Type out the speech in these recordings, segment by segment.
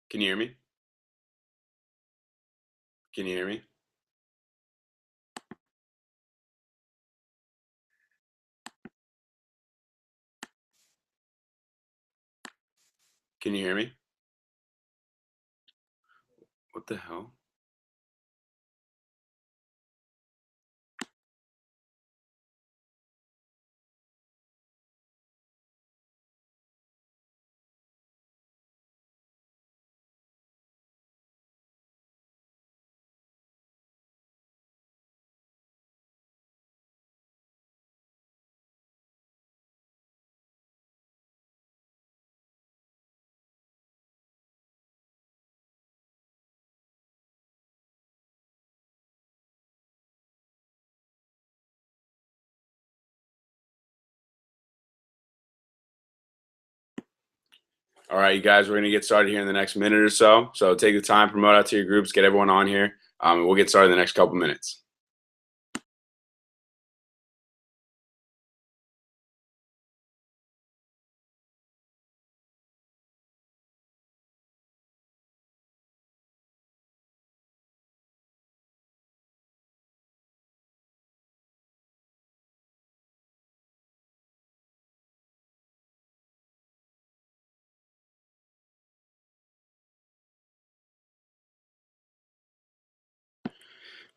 Can you hear me? Can you hear me? Can you hear me? What the hell? All right, you guys, we're going to get started here in the next minute or so. So take the time, promote out to your groups, get everyone on here. And we'll get started in the next couple minutes.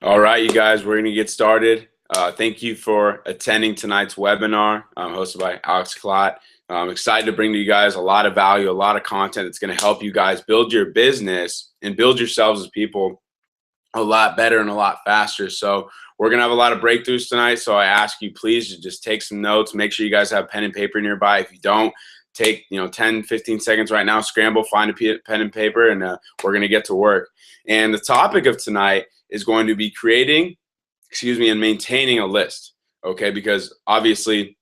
All right, you guys, we're going to get started. Thank you for attending tonight's webinar hosted by Klott. I'm excited to bring to you guys a lot of value, a lot of content that's going to help you guys build your business and build yourselves as people a lot better and a lot faster. So we're going to have a lot of breakthroughs tonight. So I ask you, please just take some notes. Make sure you guys have pen and paper nearby. If you don't, take 10, 15 seconds right now, scramble, find a pen and paper, and we're going to get to work. And the topic of tonight is going to be creating, and maintaining a list. Okay, because obviously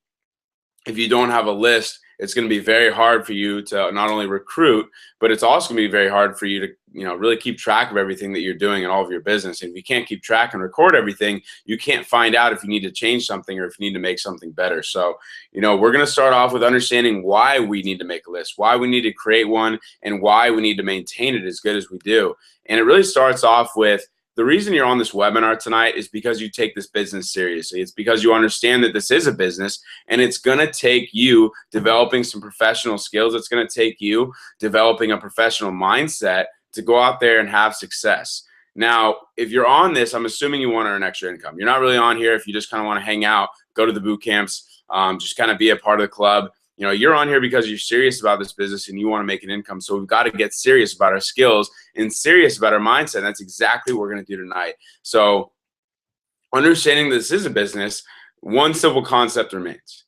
if you don't have a list, it's going to be very hard for you to not only recruit, but it's also going to be very hard for you to, really keep track of everything that you're doing in all of your business. And if you can't keep track and record everything, you can't find out if you need to change something or if you need to make something better. So, we're going to start off with understanding why we need to make a list, why we need to create one, and why we need to maintain it as good as we do. And it really starts off with, the reason you're on this webinar tonight is because you take this business seriously. It's because you understand that this is a business, and it's going to take you developing some professional skills. It's going to take you developing a professional mindset to go out there and have success. Now, if you're on this, I'm assuming you want to earn extra income. You're not really on here if you just kind of want to hang out, go to the boot camps, just kind of be a part of the club. You're on here because you're serious about this business and you want to make an income. So we've got to get serious about our skills and serious about our mindset. And that's exactly what we're going to do tonight. So understanding this is a business, one simple concept remains.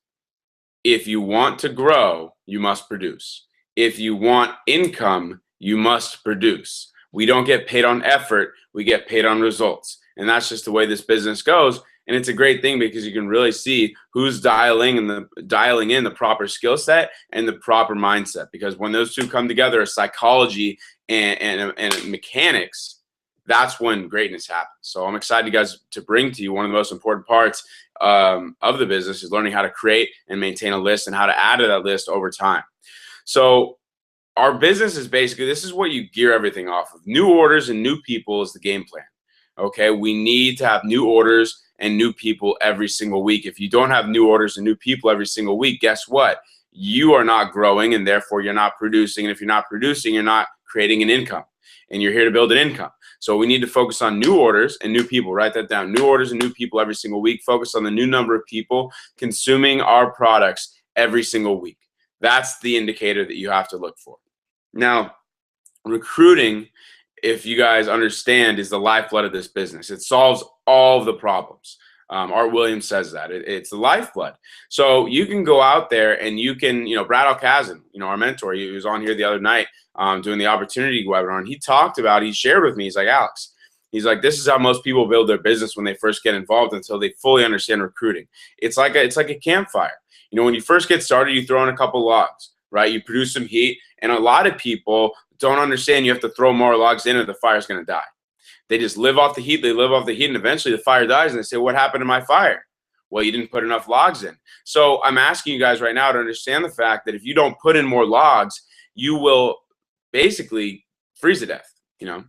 If you want to grow, you must produce. If you want income, you must produce. We don't get paid on effort. We get paid on results. And that's just the way this business goes. And it's a great thing because you can really see who's dialing in the proper skill set and the proper mindset. Because when those two come together, psychology and mechanics, that's when greatness happens. So I'm excited, you guys, to bring to you one of the most important parts of the business is learning how to create and maintain a list and how to add to that list over time. So our business is basically, this is what you gear everything off of. New orders and new people is the game plan. Okay, we need to have new orders and new people every single week. If you don't have new orders and new people every single week, guess what? You are not growing, and therefore you're not producing. And if you're not producing, you're not creating an income, and you're here to build an income. So we need to focus on new orders and new people. Write that down. New orders and new people every single week. Focus on the new number of people consuming our products every single week. That's the indicator that you have to look for. Now, recruiting, if you guys understand, is the lifeblood of this business. It solves all of the problems. Art Williams says that. It's the lifeblood. So you can go out there and you can, Brad Alcazan, our mentor, he was on here the other night doing the opportunity webinar, and he shared with me, he's like, Alex, he's like, this is how most people build their business when they first get involved until they fully understand recruiting. It's like a campfire. When you first get started, you throw in a couple logs, right? You produce some heat, and a lot of people don't understand you have to throw more logs in or the fire's going to die. They just live off the heat. And eventually the fire dies, and they say, what happened to my fire? Well, you didn't put enough logs in. So I'm asking you guys right now to understand the fact that if you don't put in more logs, you will basically freeze to death,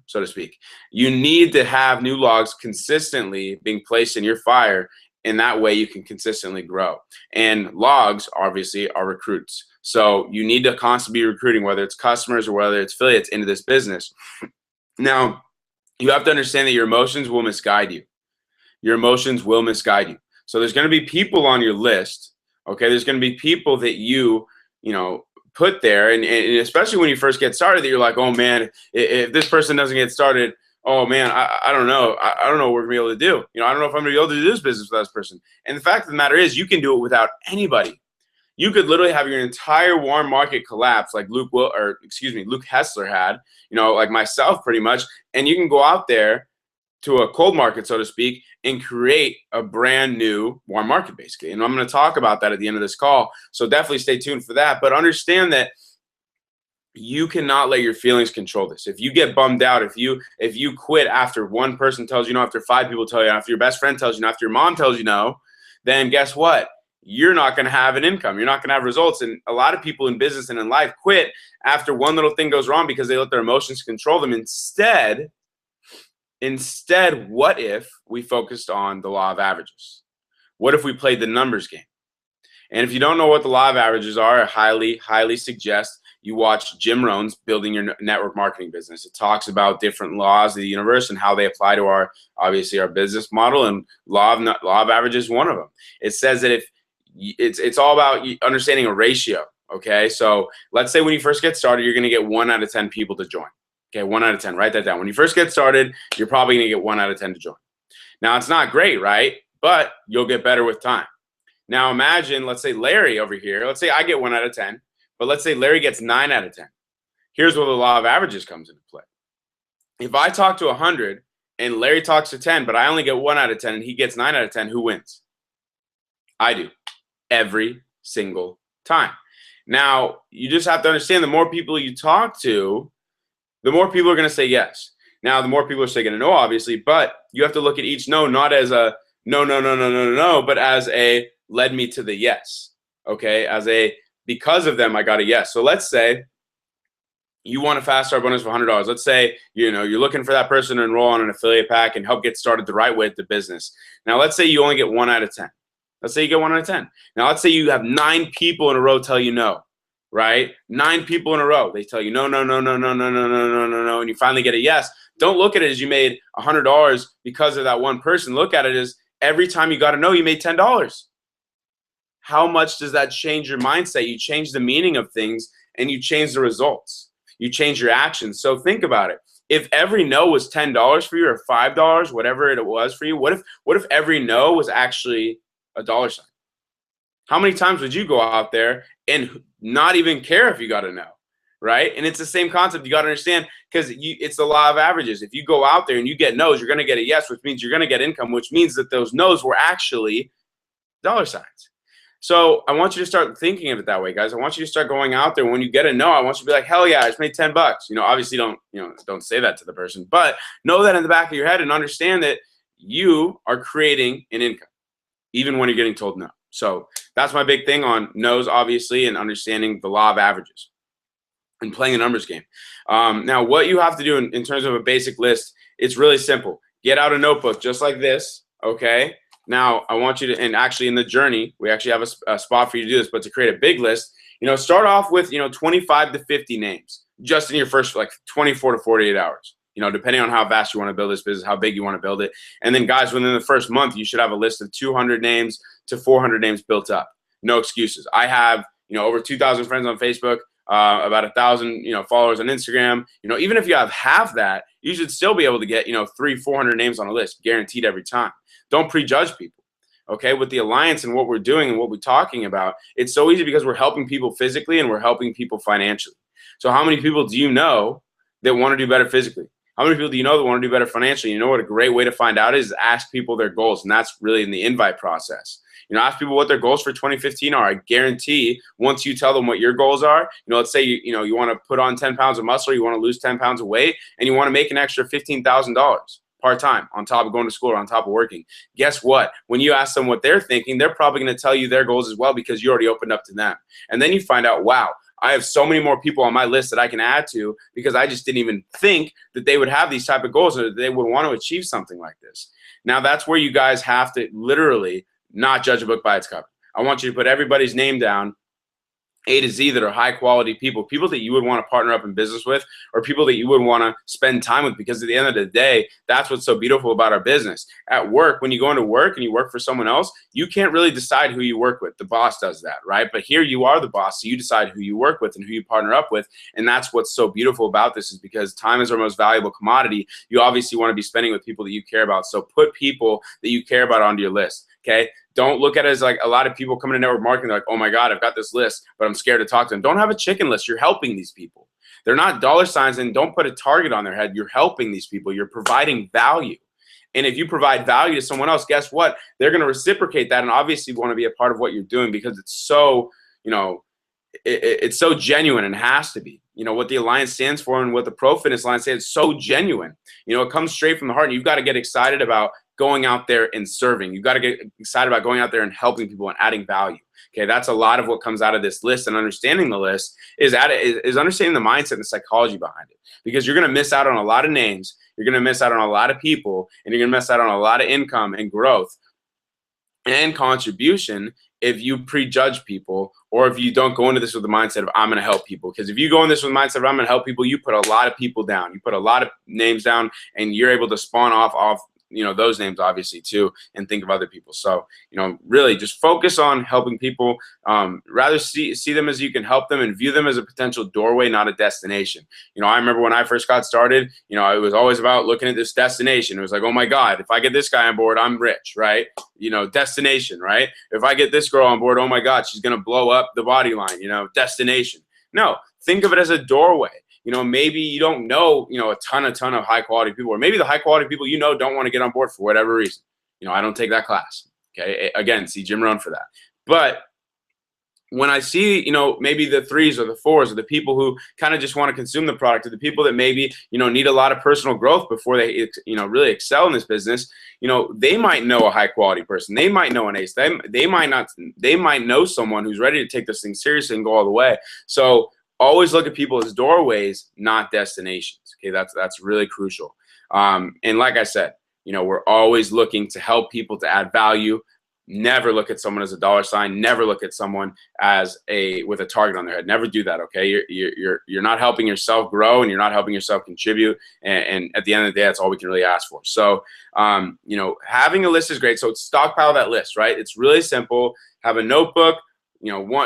so to speak. You need to have new logs consistently being placed in your fire. In that way, you can consistently grow. And logs, obviously, are recruits. So you need to constantly be recruiting, whether it's customers or whether it's affiliates, into this business. Now, you have to understand that your emotions will misguide you. Your emotions will misguide you. So there's going to be people on your list, okay? There's going to be people that you put there, and especially when you first get started, that you're like, oh man, if this person doesn't get started, oh man, I don't know. I don't know what we're gonna be able to do. I don't know if I'm gonna be able to do this business without this person. And the fact of the matter is, you can do it without anybody. You could literally have your entire warm market collapse, like Luke Hessler had, like myself pretty much, and you can go out there to a cold market, so to speak, and create a brand new warm market, basically. And I'm going to talk about that at the end of this call. So definitely stay tuned for that. But understand that you cannot let your feelings control this. If you get bummed out, if you quit after one person tells you no, after 5 people tell you, after your best friend tells you no, after your mom tells you no, then guess what? You're not going to have an income. You're not going to have results. And a lot of people in business and in life quit after one little thing goes wrong because they let their emotions control them. Instead, what if we focused on the law of averages? What if we played the numbers game? And if you don't know what the law of averages are, I highly, highly suggest you watch Jim Rohn's Building Your Network Marketing Business. It talks about different laws of the universe and how they apply to our business model, and law of averages is one of them. It says that if it's all about understanding a ratio, okay? So let's say when you first get started, you're going to get 1 out of 10 people to join. Okay, 1 out of 10. Write that down. When you first get started, you're probably going to get 1 out of 10 to join. Now, it's not great, right? But you'll get better with time. Now, imagine, let's say Larry over here. Let's say I get 1 out of 10, but let's say Larry gets 9 out of 10. Here's where the law of averages comes into play. If I talk to 100 and Larry talks to 10, but I only get 1 out of 10 and he gets 9 out of 10, who wins? I do. Every single time. Now, you just have to understand, the more people you talk to, the more people are going to say yes. Now, the more people are saying no, obviously, but you have to look at each no not as a no, but as a led me to the yes. Okay, as a because of them I got a yes. So let's say you want a fast start bonus of $100. Let's say you're looking for that person to enroll on an affiliate pack and help get started the right way at the business. Now, let's say you only get 1 out of 10. Let's say you get 1 out of 10. Now, let's say you have 9 people in a row tell you no. Right? 9 people in a row. They tell you no, and you finally get a yes. Don't look at it as you made $100 because of that one person. Look at it as every time you got a no, you made $10. How much does that change your mindset? You change the meaning of things and you change the results. You change your actions. So think about it. If every no was $10 for you or $5, whatever it was for you, what if every no was actually a dollar sign? How many times would you go out there and not even care if you got a no, right? And it's the same concept. You got to understand, because it's the law of averages. If you go out there and you get no's, you're going to get a yes, which means you're going to get income, which means that those no's were actually dollar signs. So I want you to start thinking of it that way, guys. I want you to start going out there. When you get a no, I want you to be like, hell yeah, I just made $10. Obviously don't say that to the person, but know that in the back of your head and understand that you are creating an income, even when you're getting told no. So that's my big thing on no's, obviously, and understanding the law of averages and playing a numbers game. Now, what you have to do in terms of a basic list, it's really simple. Get out a notebook just like this, okay? Now, I want you to, and actually in the journey, we actually have a spot for you to do this, but to create a big list, start off with, 25 to 50 names just in your first, 24 to 48 hours. Depending on how fast you want to build this business, how big you want to build it. And then, guys, within the first month, you should have a list of 200 names to 400 names built up. No excuses. I have, over 2,000 friends on Facebook, about 1,000, followers on Instagram. Even if you have half that, you should still be able to get, 300-400 names on a list, guaranteed every time. Don't prejudge people. Okay, with the alliance and what we're doing and what we're talking about, it's so easy because we're helping people physically and we're helping people financially. So how many people do you know that want to do better physically? How many people do you know that want to do better financially? You know what a great way to find out is ask people their goals, and that's really in the invite process. Ask people what their goals for 2015 are. I guarantee once you tell them what your goals are, let's say you want to put on 10 pounds of muscle, you want to lose 10 pounds of weight, and you want to make an extra $15,000 part-time on top of going to school or on top of working. Guess what? When you ask them what they're thinking, they're probably going to tell you their goals as well because you already opened up to them. And then you find out, wow, I have so many more people on my list that I can add to because I just didn't even think that they would have these type of goals or that they would want to achieve something like this. Now, that's where you guys have to literally not judge a book by its cover. I want you to put everybody's name down, A to Z, that are high quality people that you would want to partner up in business with, or people that you would want to spend time with, because at the end of the day, that's what's so beautiful about our business. At work, when you go into work and you work for someone else, you can't really decide who you work with. The boss does that, right? But here you are the boss, so you decide who you work with and who you partner up with. And that's what's so beautiful about this, is because time is our most valuable commodity. You obviously want to be spending with people that you care about. So put people that you care about onto your list. Okay. Don't look at it as like a lot of people coming to network marketing. They're like, oh my God, I've got this list, but I'm scared to talk to them. Don't have a chicken list. You're helping these people. They're not dollar signs, and don't put a target on their head. You're helping these people. You're providing value. And if you provide value to someone else, guess what? They're going to reciprocate that and obviously want to be a part of what you're doing, because it's so, it's so genuine, and has to be. What the Alliance stands for and what the Pro Fitness Alliance says, it's so genuine. It comes straight from the heart, and you've got to get excited about going out there and serving. You've got to get excited about going out there and helping people and adding value. Okay, that's a lot of what comes out of this list, and understanding the list is understanding the mindset and the psychology behind it, because you're going to miss out on a lot of names. You're going to miss out on a lot of people, and you're going to miss out on a lot of income and growth and contribution if you prejudge people, or if you don't go into this with the mindset of I'm going to help people. Because if you go in this with the mindset of I'm going to help people, you put a lot of people down. You put a lot of names down, and you're able to spawn off those names obviously too, and think of other people. So, really just focus on helping people. Rather see them as you can help them, and view them as a potential doorway, not a destination. I remember when I first got started, it was always about looking at this destination. It was like, oh my God, if I get this guy on board, I'm rich, right? Destination, right? If I get this girl on board, oh my God, she's going to blow up the body line, destination. No, think of it as a doorway. Maybe you don't know, a ton of high quality people, or maybe the high quality people don't want to get on board for whatever reason. I don't take that class. Okay. Again, see Jim Rohn for that. But when I see, maybe the 3s or the 4s, or the people who kind of just want to consume the product, or the people that maybe, need a lot of personal growth before they, really excel in this business, they might know a high quality person. They might know an ace. They might not. They might know someone who's ready to take this thing seriously and go all the way. So always look at people as doorways, not destinations. Okay, that's really crucial. And like I said, we're always looking to help people, to add value. Never look at someone as a dollar sign. Never look at someone as with a target on their head. Never do that. Okay, you're not helping yourself grow, and you're not helping yourself contribute. And at the end of the day, that's all we can really ask for. So, having a list is great. So stockpile that list, right? It's really simple. Have a notebook.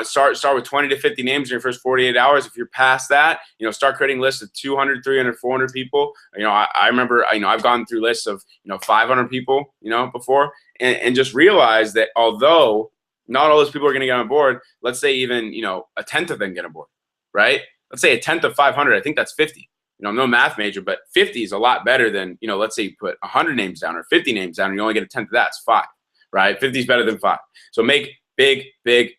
Start with 20 to 50 names in your first 48 hours. If you're past that, start creating lists of 200, 300, 400 people. I remember, I've gone through lists of, 500 people, before, and just realize that although not all those people are going to get on board, let's say even, a tenth of them get on board, right? Let's say a tenth of 500, I think that's 50. I'm no math major, but 50 is a lot better than, let's say you put 100 names down or 50 names down, and you only get a tenth of that. It's 5, right? 50 is better than 5. So make big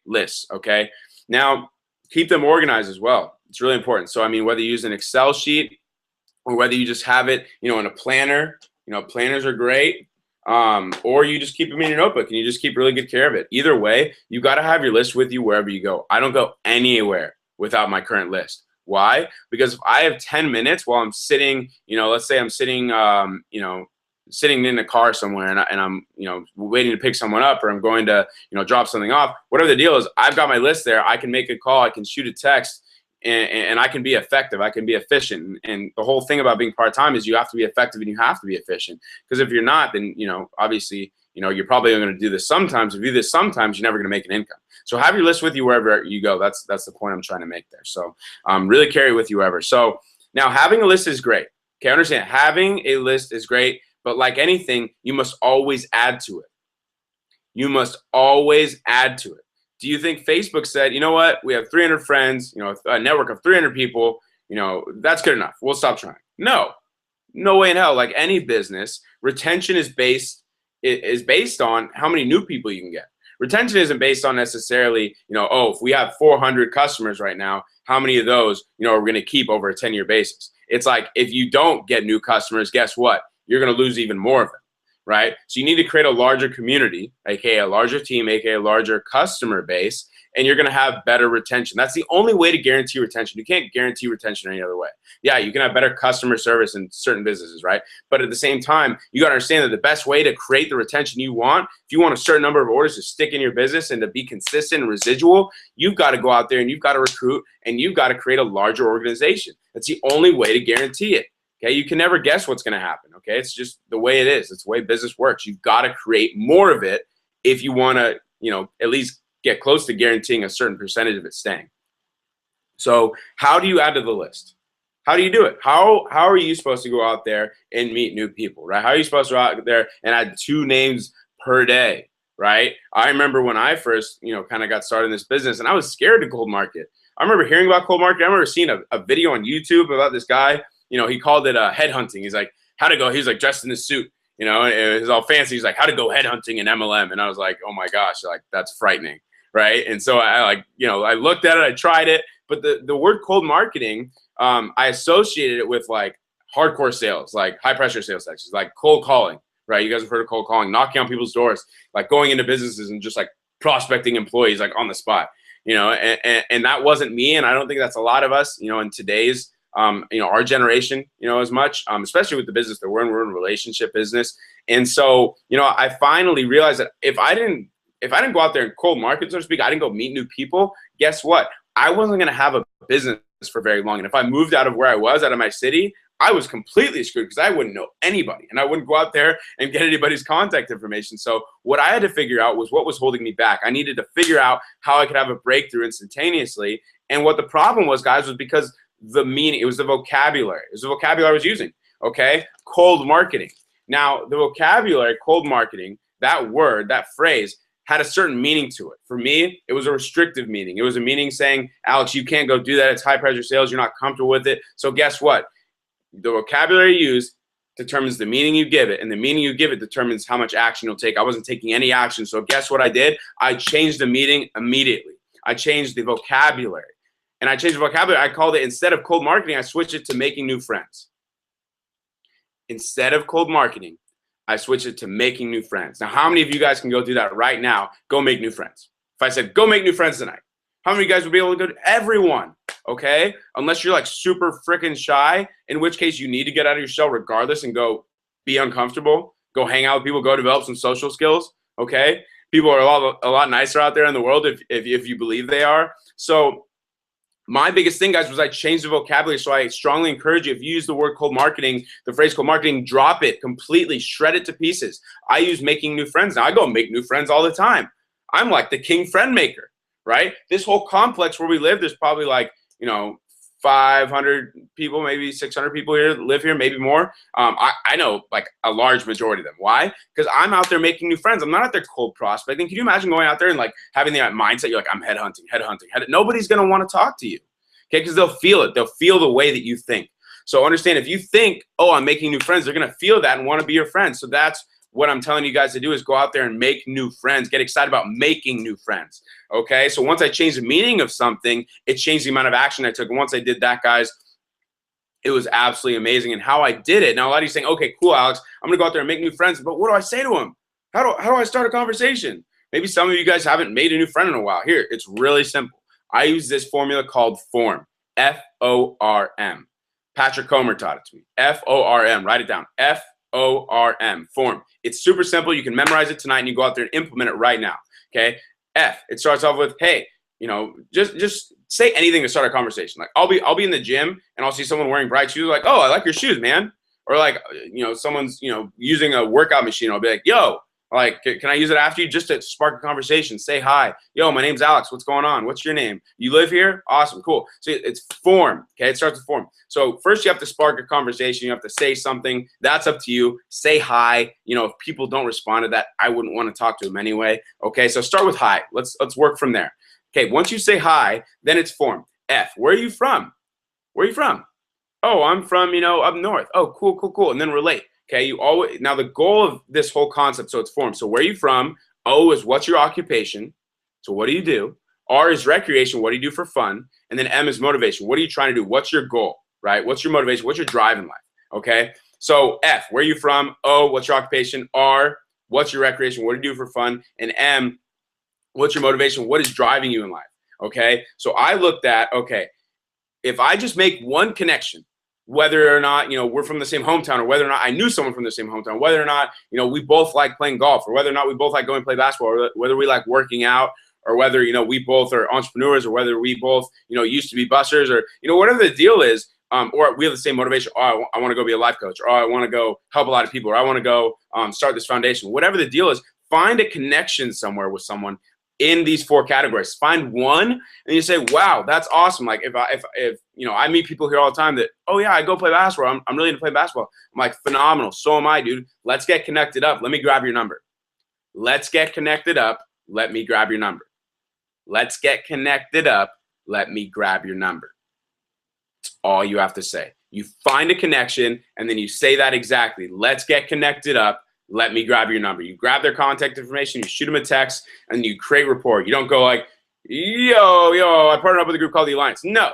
lists. Okay. Now keep them organized as well. It's really important. So, whether you use an Excel sheet, or whether you just have it, in a planner, planners are great. Or you just keep them in your notebook and you just keep really good care of it. Either way, you got to have your list with you wherever you go. I don't go anywhere without my current list. Why? Because if I have 10 minutes while I'm sitting, let's say I'm sitting, sitting in a car somewhere, and I'm waiting to pick someone up, or I'm going to drop something off, whatever the deal is, I've got my list there. I can make a call, I can shoot a text, and I can be effective, I can be efficient. And the whole thing about being part-time is you have to be effective and you have to be efficient, because if you're not, then obviously you're probably going to do this sometimes. If you do this sometimes, you're never going to make an income. So have your list with you wherever you go. That's the point I'm trying to make there. So really carry it with you wherever. So now having a list is great. Okay, understand, having a list is great. But like anything, you must always add to it. You must always add to it. Do you think Facebook said, you know what, we have 300 friends, a network of 300 people, that's good enough, we'll stop trying? No way in hell. Like any business, retention is based on how many new people you can get. Retention isn't based on necessarily, if we have 400 customers right now, how many of those, are we going to keep over a 10-year basis? It's like, if you don't get new customers, guess what? You're going to lose even more of them, right? So you need to create a larger community, aka a larger team, aka a larger customer base, and you're going to have better retention. That's the only way to guarantee retention. You can't guarantee retention any other way. Yeah, you can have better customer service in certain businesses, right? But at the same time, you got to understand that the best way to create the retention you want, if you want a certain number of orders to stick in your business and to be consistent and residual, you've got to go out there and you've got to recruit and you've got to create a larger organization. That's the only way to guarantee it. Okay, you can never guess what's going to happen. Okay, it's just the way it is. It's the way business works. You've got to create more of it if you want to, at least get close to guaranteeing a certain percentage of it staying. So how do you add to the list? How do you do it? How are you supposed to go out there and meet new people, right? How are you supposed to go out there and add 2 names per day, right? I remember when I first, kind of got started in this business, and I was scared to cold market. I remember hearing about cold market. I remember seeing a video on YouTube about this guy. He called it headhunting. He's like, how to go. He's like dressed in this suit, it was all fancy. He's like, how to go headhunting in MLM. And I was like, oh my gosh, like that's frightening, right? And so I looked at it, I tried it, but the word cold marketing, I associated it with like hardcore sales, like high pressure sales sections, like cold calling, right? You guys have heard of cold calling, knocking on people's doors, like going into businesses and just like prospecting employees like on the spot, and that wasn't me. And I don't think that's a lot of us, in today's our generation, as much, especially with the business that we're in relationship business. And so, I finally realized that if I didn't go out there and cold market, so to speak, I didn't go meet new people, guess what? I wasn't going to have a business for very long. And if I moved out of where I was, out of my city, I was completely screwed because I wouldn't know anybody and I wouldn't go out there and get anybody's contact information. So what I had to figure out was what was holding me back. I needed to figure out how I could have a breakthrough instantaneously. And what the problem was, guys, was because the meaning, it was the vocabulary. It was the vocabulary I was using, okay? Cold marketing. Now, the vocabulary, cold marketing, that word, that phrase, had a certain meaning to it. For me, it was a restrictive meaning. It was a meaning saying, Alex, you can't go do that. It's high pressure sales. You're not comfortable with it. So guess what? The vocabulary you use determines the meaning you give it, and the meaning you give it determines how much action you'll take. I wasn't taking any action. So guess what I did? I changed the meaning immediately. I changed the vocabulary. And I changed the vocabulary. I called it, instead of cold marketing, I switched it to making new friends. Instead of cold marketing, I switched it to making new friends. Now, how many of you guys can go do that right now? Go make new friends. If I said, go make new friends tonight, how many of you guys would be able to go to everyone? Okay? Unless you're like super freaking shy, in which case you need to get out of your shell regardless and go be uncomfortable. Go hang out with people. Go develop some social skills. Okay? People are a lot nicer out there in the world if you believe they are. So my biggest thing, guys, was I changed the vocabulary. So I strongly encourage you, if you use the word cold marketing, the phrase cold marketing, drop it completely, shred it to pieces. I use making new friends. Now I go make new friends all the time. I'm like the king friend maker, right? This whole complex where we live, there's probably like, 500 people, maybe 600 people here live here, maybe more. I know like a large majority of them. Why? Because I'm out there making new friends. I'm not out there cold prospecting. Can you imagine going out there and like having the mindset? You're like, I'm headhunting. Nobody's going to want to talk to you. Okay. Because they'll feel it. They'll feel the way that you think. So understand, if you think, oh, I'm making new friends, they're going to feel that and want to be your friend. So that's what I'm telling you guys to do, is go out there and make new friends. Get excited about making new friends. Okay. So once I changed the meaning of something, it changed the amount of action I took. And once I did that, guys, it was absolutely amazing. And how I did it. Now, a lot of you saying, okay, cool, Alex, I'm going to go out there and make new friends. But what do I say to them? How do I start a conversation? Maybe some of you guys haven't made a new friend in a while. Here, it's really simple. I use this formula called FORM. F-O-R-M. Patrick Comer taught it to me. F-O-R-M. Write it down. F-O-R-M. Form. It's super simple. You can memorize it tonight and you go out there and implement it right now. Okay. F. It starts off with, hey, just say anything to start a conversation. Like I'll be in the gym and I'll see someone wearing bright shoes. Like, oh, I like your shoes, man. Or like, someone's, using a workout machine. I'll be like, yo, like, can I use it after you, just to spark a conversation? Say hi. Yo, my name's Alex. What's going on? What's your name? You live here? Awesome. Cool. So it's form. Okay. It starts with form. So first you have to spark a conversation. You have to say something. That's up to you. Say hi. If people don't respond to that, I wouldn't want to talk to them anyway. Okay. So start with hi. Let's work from there. Okay. Once you say hi, then it's form. F. Where are you from? Where are you from? Oh, I'm from, up north. Oh, cool. And then relate. Okay, now the goal of this whole concept, so it's form. So where are you from? O is what's your occupation? So what do you do? R is recreation. What do you do for fun? And then M is motivation. What are you trying to do? What's your goal, right? What's your motivation? What's your drive in life? Okay, so F, where are you from? O, what's your occupation? R, what's your recreation? What do you do for fun? And M, What's your motivation? What is driving you in life? Okay. So I looked at, okay, if I just make one connection, whether or not, we're from the same hometown, or whether or not I knew someone from the same hometown, whether or not, we both like playing golf, or whether or not we both like going to play basketball, or whether we like working out, or whether, we both are entrepreneurs, or whether we both, used to be busters, or, whatever the deal is, or we have the same motivation. Oh, I want to go be a life coach, or I want to go help a lot of people, or I want to go start this foundation. Whatever the deal is, find a connection somewhere with someone in these 4 categories. Find one and you say, wow, that's awesome. Like if I meet people here all the time that, oh yeah, I go play basketball. I'm really into playing basketball. I'm like, phenomenal. So am I, dude. Let's get connected up. Let me grab your number. Let's get connected up. Let me grab your number. Let's get connected up. Let me grab your number. It's all you have to say. You find a connection and then you say that exactly. Let's get connected up. Let me grab your number. You grab their contact information, you shoot them a text, and you create rapport. You don't go like, yo, I partnered up with a group called the Alliance. No.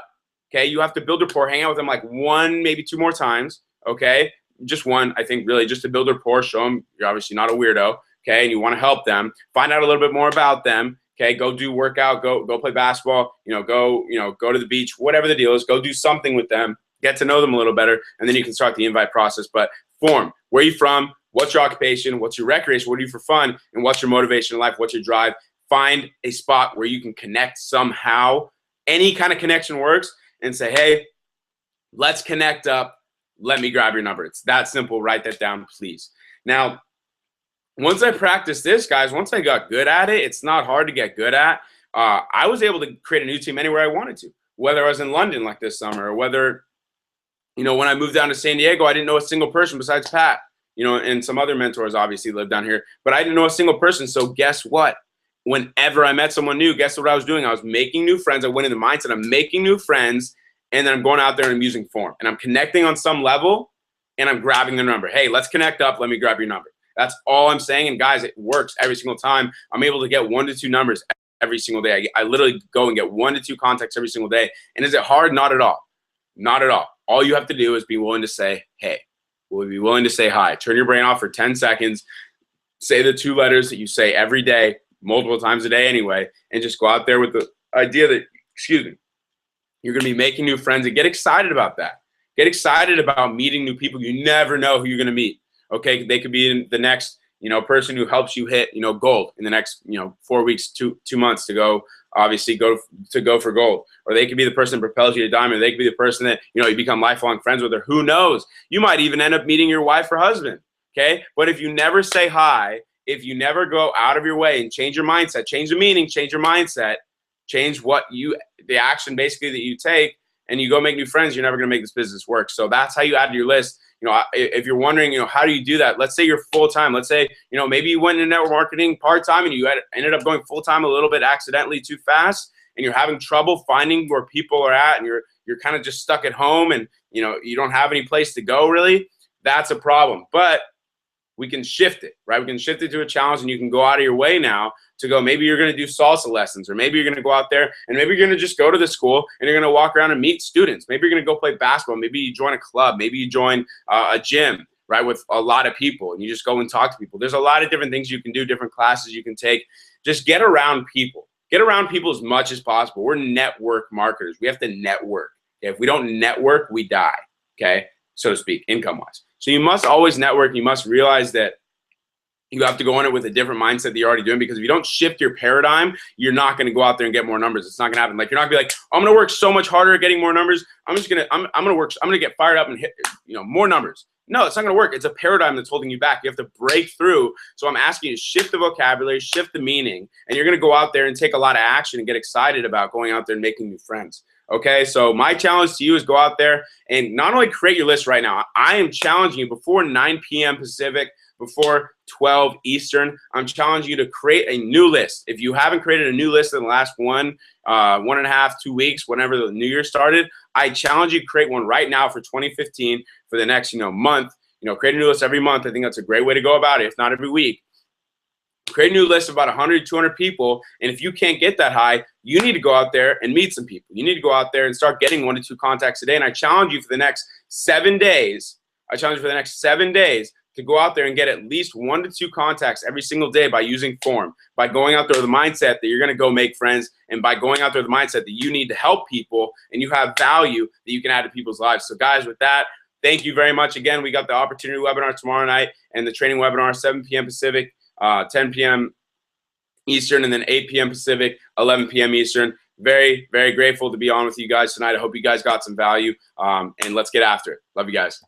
Okay, you have to build rapport, hang out with them like 1, maybe 2 more times. Okay, just 1, I think, really, just to build rapport, show them you're obviously not a weirdo. Okay, and you want to help them. Find out a little bit more about them. Okay, go do workout, go play basketball, go to the beach, whatever the deal is, go do something with them, get to know them a little better, and then you can start the invite process. But form, where are you from? What's your occupation? What's your recreation? What do you do for fun? And what's your motivation in life? What's your drive? Find a spot where you can connect somehow. Any kind of connection works, and say, hey, let's connect up. Let me grab your number. It's that simple. Write that down, please. Now, once I practiced this, guys, once I got good at it, it's not hard to get good at. I was able to create a new team anywhere I wanted to, whether I was in London like this summer, or whether, when I moved down to San Diego, I didn't know a single person besides Pat. And some other mentors obviously live down here, but I didn't know a single person. So guess what? Whenever I met someone new, guess what I was doing? I was making new friends. I went in the mindset of making new friends, and then I'm going out there and I'm using form, and I'm connecting on some level, and I'm grabbing their number. Hey, let's connect up. Let me grab your number. That's all I'm saying. And guys, it works every single time. I'm able to get 1 to 2 numbers every single day. I literally go and get 1 to 2 contacts every single day. And is it hard? Not at all. Not at all. All you have to do is be willing to say, hey. Will be willing to say hi. Turn your brain off for 10 seconds. Say the 2 letters that you say every day, multiple times a day anyway, and just go out there with the idea that, you're going to be making new friends, and get excited about that. Get excited about meeting new people. You never know who you're going to meet. Okay, they could be in the next, person who helps you hit, gold in the next, 4 weeks, 2 months to go. Obviously, go for gold, or they could be the person that propels you to diamond. They could be the person that you become lifelong friends with, or who knows? You might even end up meeting your wife or husband. Okay, but if you never say hi, if you never go out of your way and change your mindset, change the meaning, change your mindset, change the action basically that you take, and you go make new friends, you're never going to make this business work. So that's how you add to your list. If you're wondering, how do you do that? Let's say you're full-time. Let's say, maybe you went into network marketing part-time and you ended up going full-time a little bit accidentally too fast, and you're having trouble finding where people are at, and you're kind of just stuck at home, and, you don't have any place to go really. That's a problem. But we can shift it, right? We can shift it to a challenge, and you can go out of your way now to go, maybe you're going to do salsa lessons, or maybe you're going to go out there and maybe you're going to just go to the school and you're going to walk around and meet students. Maybe you're going to go play basketball. Maybe you join a club. Maybe you join a gym, right, with a lot of people, and you just go and talk to people. There's a lot of different things you can do, different classes you can take. Just get around people. Get around people as much as possible. We're network marketers. We have to network. Okay? If we don't network, we die, okay, so to speak, income-wise. So you must always network. You must realize that you have to go in it with a different mindset that you're already doing, because if you don't shift your paradigm, you're not going to go out there and get more numbers. It's not going to happen. Like, you're not going to be like, oh, I'm going to work so much harder at getting more numbers. I'm going to get fired up and hit, more numbers. No, it's not going to work. It's a paradigm that's holding you back. You have to break through. So I'm asking you to shift the vocabulary, shift the meaning, and you're going to go out there and take a lot of action and get excited about going out there and making new friends. Okay, so my challenge to you is go out there and not only create your list right now. I am challenging you before 9 p.m. Pacific, before 12 Eastern. I'm challenging you to create a new list. If you haven't created a new list in the last 1.5, 2 weeks, whenever the new year started, I challenge you to create one right now for 2015 for the next month. Create a new list every month. I think that's a great way to go about it, if not every week. Create a new list of about 100, 200 people, and if you can't get that high, you need to go out there and meet some people. You need to go out there and start getting 1 to 2 contacts a day, and I challenge you for the next 7 days. to go out there and get at least 1 to 2 contacts every single day by using form, by going out there with the mindset that you're going to go make friends, and by going out there with the mindset that you need to help people and you have value that you can add to people's lives. So guys, with that, thank you very much. Again, we got the opportunity webinar tomorrow night and the training webinar 7 p.m. Pacific, 10 p.m. Eastern, and then 8 p.m. Pacific, 11 p.m. Eastern. Very, very grateful to be on with you guys tonight. I hope you guys got some value, and let's get after it. Love you guys.